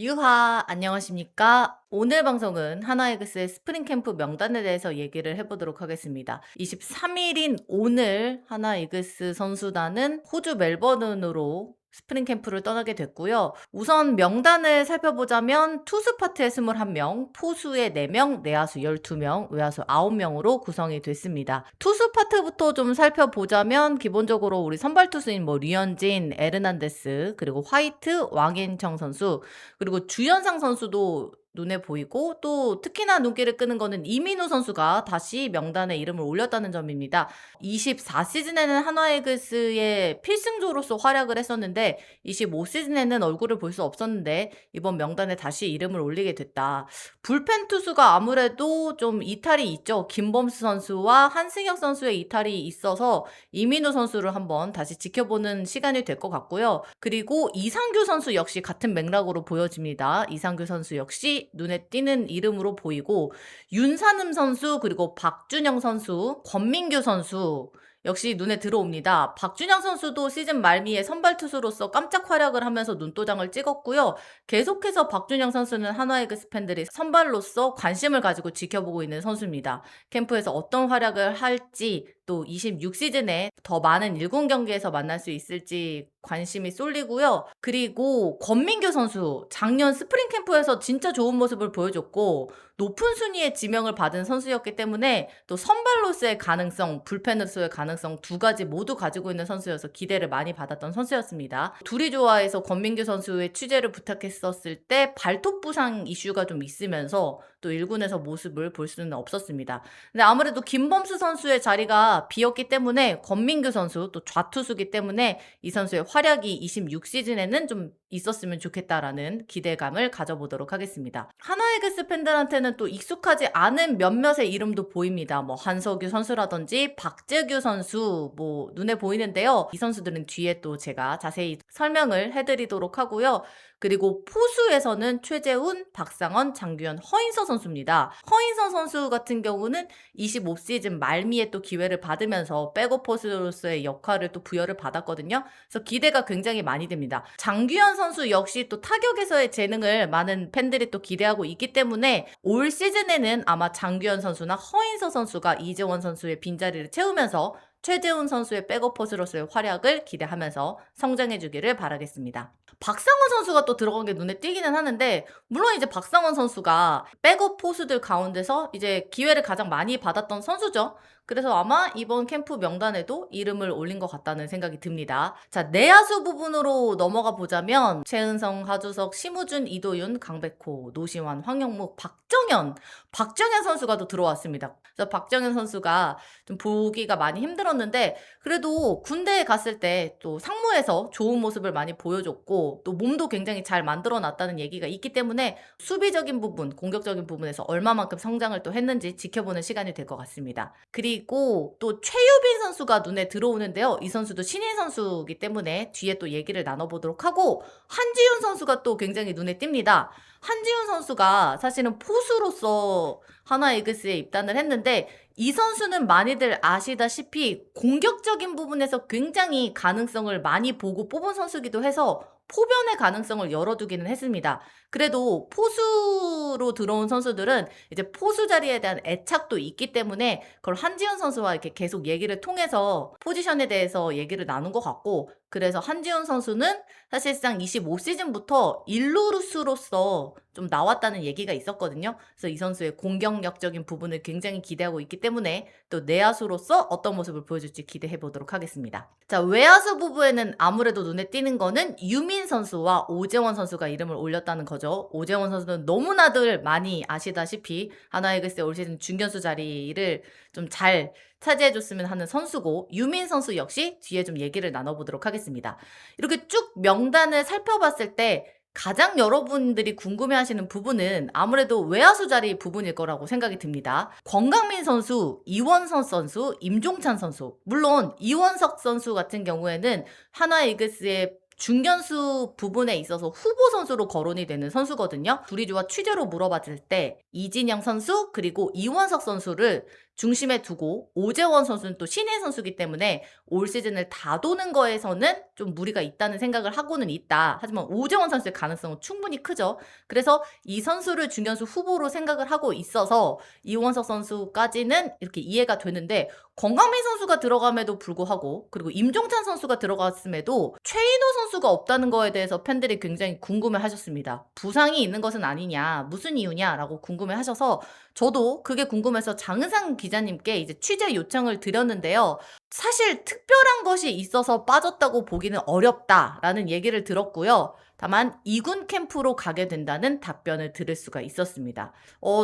유하, 안녕하십니까? 오늘 방송은 하나이글스의 스프링 캠프 명단에 대해서 얘기를 해보도록 하겠습니다. 23일인 오늘 하나이글스 선수단은 호주 멜버른으로 스프링 캠프를 떠나게 됐고요. 우선 명단을 살펴보자면 투수 파트에 21명, 포수에 4명, 내야수 12명, 외야수 9명으로 구성이 됐습니다. 투수 파트부터 좀 살펴보자면 기본적으로 우리 선발 투수인 류현진, 에르난데스, 그리고 화이트, 왕인청 선수, 그리고 주연상 선수도 눈에 보이고, 또 특히나 눈길을 끄는 거는 이민우 선수가 다시 명단에 이름을 올렸다는 점입니다. 24시즌에는 한화이글스의 필승조로서 활약을 했었는데 25시즌에는 얼굴을 볼 수 없었는데 이번 명단에 다시 이름을 올리게 됐다. 불펜 투수가 아무래도 좀 이탈이 있죠. 김범수 선수와 한승혁 선수의 이탈이 있어서 이민우 선수를 한번 다시 지켜보는 시간이 될 것 같고요. 그리고 이상규 선수 역시 같은 맥락으로 보여집니다. 이상규 선수 역시 눈에 띄는 이름으로 보이고, 윤산음 선수, 그리고 박준영 선수, 권민규 선수 역시 눈에 들어옵니다. 박준영 선수도 시즌 말미에 선발 투수로서 깜짝 활약을 하면서 눈도장을 찍었고요. 계속해서 박준영 선수는 한화이글스 팬들이 선발로서 관심을 가지고 지켜보고 있는 선수입니다. 캠프에서 어떤 활약을 할지, 또 26시즌에 더 많은 1군 경기에서 만날 수 있을지 관심이 쏠리고요. 그리고 권민규 선수, 작년 스프링 캠프에서 진짜 좋은 모습을 보여줬고 높은 순위의 지명을 받은 선수였기 때문에 또 선발로서의 가능성, 불펜으로서의 가능성 두 가지 모두 가지고 있는 선수여서 기대를 많이 받았던 선수였습니다. 둘이 좋아해서 권민규 선수의 취재를 부탁했었을 때 발톱 부상 이슈가 좀 있으면서 또 1군에서 모습을 볼 수는 없었습니다. 근데 아무래도 김범수 선수의 자리가 비었기 때문에 권민규 선수, 또 좌투수기 때문에 이 선수의 활약이 26시즌에는 좀 있었으면 좋겠다라는 기대감을 가져보도록 하겠습니다. 하나이글스 팬들한테는 또 익숙하지 않은 몇몇의 이름도 보입니다. 한석규 선수라든지 박재규 선수 눈에 보이는데요. 이 선수들은 뒤에 또 제가 자세히 설명을 해드리도록 하고요. 그리고 포수에서는 최재훈, 박상원, 장규현, 허인서 선수입니다. 허인서 선수 같은 경우는 25시즌 말미에 또 기회를 받으면서 백업 포수로서의 역할을 또 부여를 받았거든요. 그래서 기대가 굉장히 많이 됩니다. 장규현 선수 역시 또 타격에서의 재능을 많은 팬들이 또 기대하고 있기 때문에 올 시즌에는 아마 장규현 선수나 허인서 선수가 이재원 선수의 빈자리를 채우면서 최재훈 선수의 백업 포수로서의 활약을 기대하면서 성장해주기를 바라겠습니다. 박상원 선수가 또 들어간 게 눈에 띄기는 하는데, 물론 이제 박상원 선수가 백업 포수들 가운데서 이제 기회를 가장 많이 받았던 선수죠. 그래서 아마 이번 캠프 명단에도 이름을 올린 것 같다는 생각이 듭니다. 자, 내야수 부분으로 넘어가 보자면 최은성, 하주석, 심우준, 이도윤, 강백호, 노시환, 황영묵, 박정현 선수가 또 들어왔습니다. 그래서 박정현 선수가 좀 보기가 많이 힘들었는데 그래도 군대에 갔을 때 또 상무에서 좋은 모습을 많이 보여줬고 또 몸도 굉장히 잘 만들어놨다는 얘기가 있기 때문에 수비적인 부분, 공격적인 부분에서 얼마만큼 성장을 또 했는지 지켜보는 시간이 될 것 같습니다. 그리고 또 최유빈 선수가 눈에 들어오는데요. 이 선수도 신인 선수이기 때문에 뒤에 또 얘기를 나눠보도록 하고, 한지훈 선수가 또 굉장히 눈에 띕니다. 한지훈 선수가 사실은 포수로서 하나이글스에 입단을 했는데 이 선수는 많이들 아시다시피 공격적인 부분에서 굉장히 가능성을 많이 보고 뽑은 선수기도 해서 포변의 가능성을 열어두기는 했습니다. 그래도 포수로 들어온 선수들은 이제 포수 자리에 대한 애착도 있기 때문에 그걸 한지훈 선수와 이렇게 계속 얘기를 통해서 포지션에 대해서 얘기를 나눈 것 같고, 그래서 한지훈 선수는 사실상 25시즌부터 일루루스로서 좀 나왔다는 얘기가 있었거든요. 그래서 이 선수의 공격력적인 부분을 굉장히 기대하고 있기 때문에 또 내야수로서 어떤 모습을 보여줄지 기대해 보도록 하겠습니다. 자, 외야수 부부에는 아무래도 눈에 띄는 거는 유민 선수와 오재원 선수가 이름을 올렸다는 거죠. 오재원 선수는 너무나들 많이 아시다시피 하나이글스의 올 시즌 중견수 자리를 좀 잘 차지해줬으면 하는 선수고, 유민 선수 역시 뒤에 좀 얘기를 나눠보도록 하겠습니다. 이렇게 쭉 명단을 살펴봤을 때 가장 여러분들이 궁금해하시는 부분은 아무래도 외야수 자리 부분일 거라고 생각이 듭니다. 권강민 선수, 이원석 선수, 임종찬 선수, 물론 이원석 선수 같은 경우에는 하나이글스의 중견수 부분에 있어서 후보 선수로 거론이 되는 선수거든요. 둘이 좋아 취재로 물어봤을 때 이진영 선수 그리고 이원석 선수를 중심에 두고 오재원 선수는 또 신인 선수이기 때문에 올 시즌을 다 도는 거에서는 좀 무리가 있다는 생각을 하고는 있다. 하지만 오재원 선수의 가능성은 충분히 크죠. 그래서 이 선수를 중견수 후보로 생각을 하고 있어서 이원석 선수까지는 이렇게 이해가 되는데, 권강민 선수가 들어감에도 불구하고 그리고 임종찬 선수가 들어갔음에도 최인호 선수가 없다는 거에 대해서 팬들이 굉장히 궁금해 하셨습니다. 부상이 있는 것은 아니냐, 무슨 이유냐라고 궁금해 하셔서 저도 그게 궁금해서 장은상 기자님께 이제 취재 요청을 드렸는데요. 사실 특별한 것이 있어서 빠졌다고 보기는 어렵다라는 얘기를 들었고요. 다만 2군 캠프로 가게 된다는 답변을 들을 수가 있었습니다.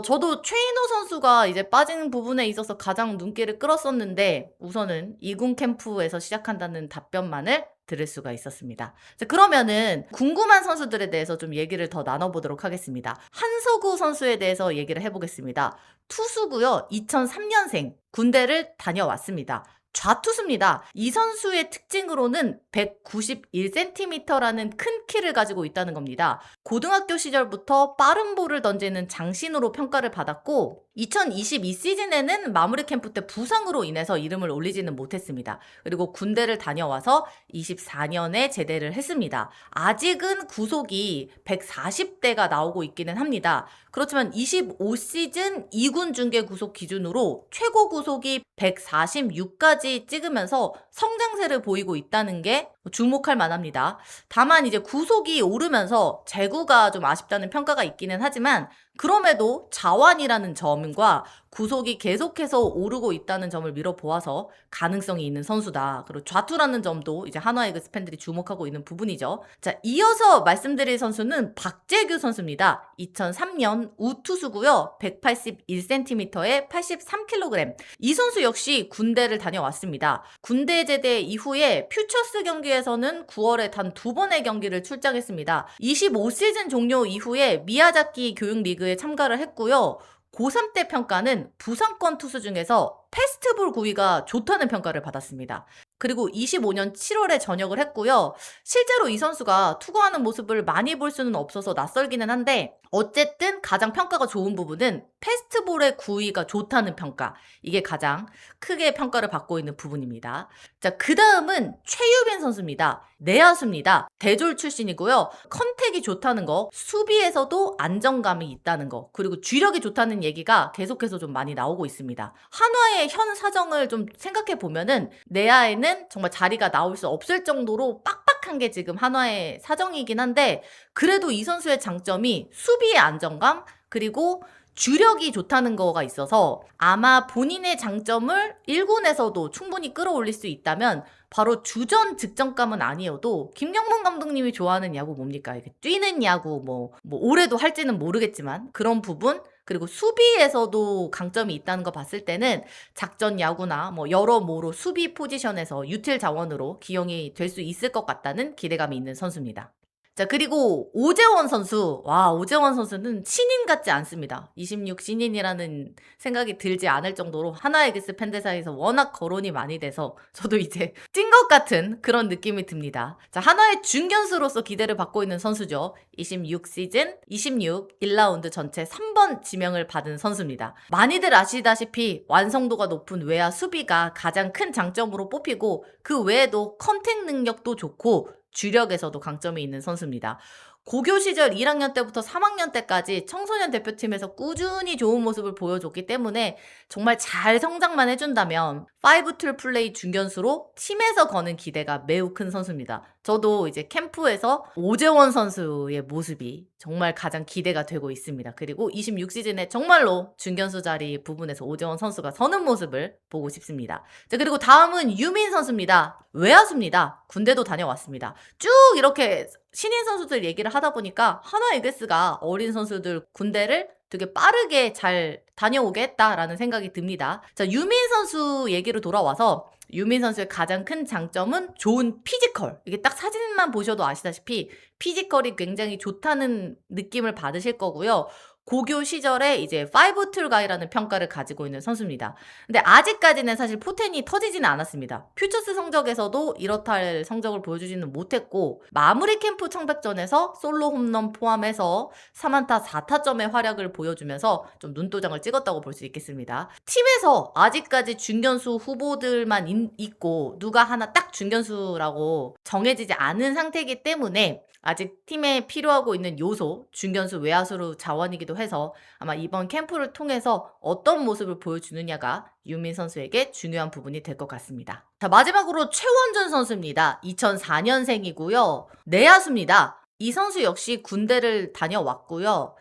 저도 최인호 선수가 이제 빠지는 부분에 있어서 가장 눈길을 끌었었는데 우선은 2군 캠프에서 시작한다는 답변만을 들을 수가 있었습니다. 자, 그러면은 궁금한 선수들에 대해서 좀 얘기를 더 나눠보도록 하겠습니다. 한서구 선수에 대해서 얘기를 해보겠습니다. 투수고요. 2003년생, 군대를 다녀왔습니다. 좌투수입니다. 이 선수의 특징으로는 191cm라는 큰 키를 가지고 있다는 겁니다. 고등학교 시절부터 빠른 볼을 던지는 장신으로 평가를 받았고 2022 시즌에는 마무리 캠프 때 부상으로 인해서 이름을 올리지는 못했습니다. 그리고 군대를 다녀와서 24년에 제대를 했습니다. 아직은 구속이 140대가 나오고 있기는 합니다. 그렇지만 25 시즌 2군 중계 구속 기준으로 최고 구속이 146까지 찍으면서 성장세를 보이고 있다는 게 주목할 만합니다. 다만 이제 구속이 오르면서 제구가 좀 아쉽다는 평가가 있기는 하지만 그럼에도 자완이라는 점과 구속이 계속해서 오르고 있다는 점을 미뤄보아서 가능성이 있는 선수다. 그리고 좌투라는 점도 이제 한화이글스 팬들이 주목하고 있는 부분이죠. 자, 이어서 말씀드릴 선수는 박재규 선수입니다. 2003년 우투수고요. 181cm에 83kg. 이 선수 역시 군대를 다녀왔습니다. 군대 제대 이후에 퓨처스 경기에서는 9월에 단 2번의 경기를 출장했습니다. 25 시즌 종료 이후에 미야자키 교육리그에 참가를 했고요. 고3 때 평가는 부상권 투수 중에서 패스트볼 구위가 좋다는 평가를 받았습니다. 그리고 25년 7월에 전역을 했고요. 실제로 이 선수가 투구하는 모습을 많이 볼 수는 없어서 낯설기는 한데 어쨌든 가장 평가가 좋은 부분은 패스트볼의 구위가 좋다는 평가. 이게 가장 크게 평가를 받고 있는 부분입니다. 자, 그 다음은 최유빈 선수입니다. 내야수입니다. 대졸 출신이고요. 컨택이 좋다는 거, 수비에서도 안정감이 있다는 거, 그리고 주력이 좋다는 얘기가 계속해서 좀 많이 나오고 있습니다. 한화의 현 사정을 좀 생각해 보면은 내야에는 정말 자리가 나올 수 없을 정도로 빡빡한 게 지금 한화의 사정이긴 한데 그래도 이 선수의 장점이 수비의 안정감 그리고 주력이 좋다는 거가 있어서 아마 본인의 장점을 1군에서도 충분히 끌어올릴 수 있다면 바로 주전 득점감은 아니어도 김경문 감독님이 좋아하는 야구 뭡니까? 이게 뛰는 야구 뭐 올해도 할지는 모르겠지만 그런 부분 그리고 수비에서도 강점이 있다는 거 봤을 때는 작전 야구나 뭐 여러모로 수비 포지션에서 유틸 자원으로 기용이 될 수 있을 것 같다는 기대감이 있는 선수입니다. 자, 그리고 오재원 선수. 와, 오재원 선수는 신인 같지 않습니다. 26 신인이라는 생각이 들지 않을 정도로 하나이글스 팬들 사이에서 워낙 거론이 많이 돼서 저도 이제 찐 것 같은 그런 느낌이 듭니다. 자, 하나의 중견수로서 기대를 받고 있는 선수죠. 26 시즌 26 1라운드 전체 3번 지명을 받은 선수입니다. 많이들 아시다시피 완성도가 높은 외야 수비가 가장 큰 장점으로 뽑히고 그 외에도 컨택 능력도 좋고 주력에서도 강점이 있는 선수입니다. 고교 시절 1학년 때부터 3학년 때까지 청소년 대표팀에서 꾸준히 좋은 모습을 보여줬기 때문에 정말 잘 성장만 해준다면 5툴 플레이 중견수로 팀에서 거는 기대가 매우 큰 선수입니다. 저도 이제 캠프에서 오재원 선수의 모습이 정말 가장 기대가 되고 있습니다. 그리고 26 시즌에 정말로 중견수 자리 부분에서 오재원 선수가 서는 모습을 보고 싶습니다. 자, 그리고 다음은 유민 선수입니다. 외야수입니다. 군대도 다녀왔습니다. 쭉 이렇게 신인 선수들 얘기를 하다 보니까 한화이글스가 어린 선수들 군대를 되게 빠르게 잘 다녀오게 했다라는 생각이 듭니다. 자, 유민 선수 얘기로 돌아와서 유민 선수의 가장 큰 장점은 좋은 피지컬. 이게 딱 사진만 보셔도 아시다시피 피지컬이 굉장히 좋다는 느낌을 받으실 거고요. 고교 시절에 이제 5 툴 가이라는 평가를 가지고 있는 선수입니다. 근데 아직까지는 사실 포텐이 터지지는 않았습니다. 퓨처스 성적에서도 이렇다 할 성적을 보여주지는 못했고, 마무리 캠프 청백전에서 솔로 홈런 포함해서 3안타 4타점의 활약을 보여주면서 좀 눈도장을 찍었다고 볼 수 있겠습니다. 팀에서 아직까지 중견수 후보들만 있고 누가 하나 딱 중견수라고 정해지지 않은 상태이기 때문에 아직 팀에 필요하고 있는 요소, 중견수, 외야수로 자원이기도 해서 아마 이번 캠프를 통해서 어떤 모습을 보여주느냐가 유민 선수에게 중요한 부분이 될 것 같습니다. 자, 마지막으로 최원준 선수입니다. 2004년생이고요. 내야수입니다. 이 선수 역시 군대를 다녀왔고요.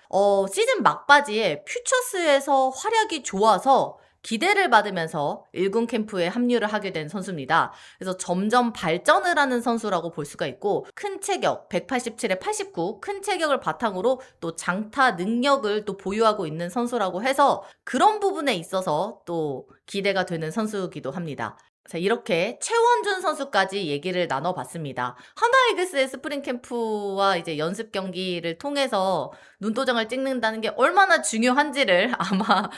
시즌 막바지에 퓨처스에서 활약이 좋아서 기대를 받으면서 1군 캠프에 합류를 하게 된 선수입니다. 그래서 점점 발전을 하는 선수라고 볼 수가 있고, 큰 체격, 187에 89, 큰 체격을 바탕으로 또 장타 능력을 또 보유하고 있는 선수라고 해서 그런 부분에 있어서 또 기대가 되는 선수이기도 합니다. 자, 이렇게 최원준 선수까지 얘기를 나눠봤습니다. 하나이글스의 스프링 캠프와 이제 연습 경기를 통해서 눈도장을 찍는다는 게 얼마나 중요한지를 아마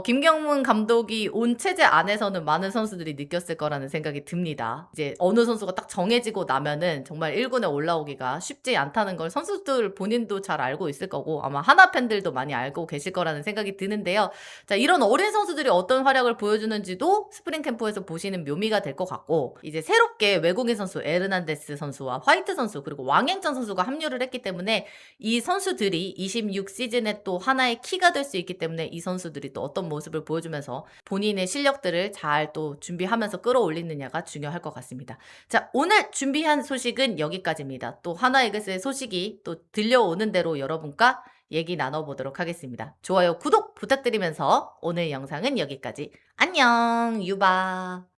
김경문 감독이 온 체제 안에서는 많은 선수들이 느꼈을 거라는 생각이 듭니다. 이제 어느 선수가 딱 정해지고 나면은 정말 1군에 올라오기가 쉽지 않다는 걸 선수들 본인도 잘 알고 있을 거고, 아마 하나 팬들도 많이 알고 계실 거라는 생각이 드는데요. 자, 이런 어린 선수들이 어떤 활약을 보여주는지도 스프링 캠프에서 보시는 묘미가 될 것 같고, 이제 새롭게 외국인 선수 에르난데스 선수와 화이트 선수 그리고 왕행천 선수가 합류를 했기 때문에 이 선수들이 26 시즌에 또 하나의 키가 될 수 있기 때문에 이 선수들이 또 어떤 모습을 보여주면서 본인의 실력들을 잘 또 준비하면서 끌어올리느냐가 중요할 것 같습니다. 자, 오늘 준비한 소식은 여기까지입니다. 또 하나이글스의 소식이 또 들려오는 대로 여러분과 얘기 나눠보도록 하겠습니다. 좋아요, 구독 부탁드리면서 오늘 영상은 여기까지. 안녕, 유바.